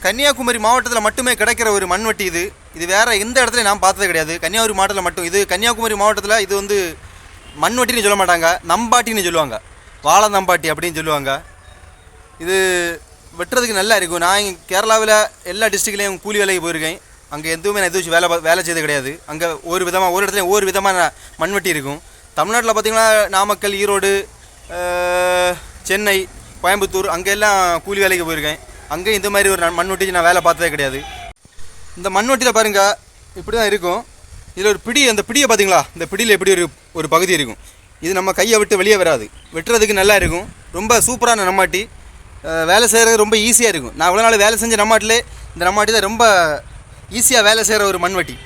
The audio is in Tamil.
கன்னியாகுமரி மாவட்டத்தில் மட்டுமே கிடைக்கிற ஒரு மண்வெட்டி இது. இது வேறு எந்த இடத்துலையும் நான் பார்த்தது கிடையாது. கன்னியாகுமரி மாவட்டத்தில் மட்டும். இது கன்னியாகுமரி மாவட்டத்தில் இது வந்து மண்வெட்டின்னு சொல்ல மாட்டாங்க, நம்பாட்டின்னு சொல்லுவாங்க. வாழை நம்பாட்டி அப்படின்னு சொல்லுவாங்க. இது வெட்டுறதுக்கு நல்லா இருக்கும். நான் கேரளாவில் எல்லா டிஸ்ட்ரிக்ட்லேயும் கூலி வேலைக்கு போயிருக்கேன். அங்கே எதுவுமே நான் எதுவும் வேலை செய்தது கிடையாது. அங்கே ஒரு இடத்துலையும் ஒவ்வொரு விதமான மண்வெட்டி இருக்கும். தமிழ்நாட்டில் பார்த்திங்கன்னா நாமக்கல், ஈரோடு, சென்னை, கோயம்புத்தூர் அங்கே எல்லாம் கூலி வேலைக்கு போயிருக்கேன். அங்கே இந்த மாதிரி ஒரு மண்வெட்டி நான் வேலை பார்த்ததே கிடையாது. இந்த மண்வெட்டியில் பாருங்கள் இப்படி தான் இருக்கும். இதில் ஒரு பிடி, அந்த பிடியை பார்த்தீங்களா, இந்த பிடியில் எப்படி ஒரு பகுதி இருக்கும். இது நம்ம கையை விட்டு வெளியே வராது. வெட்டுறதுக்கு நல்லா இருக்கும். ரொம்ப சூப்பரான நம்மாட்டி. வேலை செய்கிறது ரொம்ப ஈஸியாக இருக்கும். நான் இவ்வளோ நாள் வேலை செஞ்ச நம்மாட்டிலே இந்த நம்மாட்டி தான் ரொம்ப ஈஸியாக வேலை செய்கிற ஒரு மண்வெட்டி.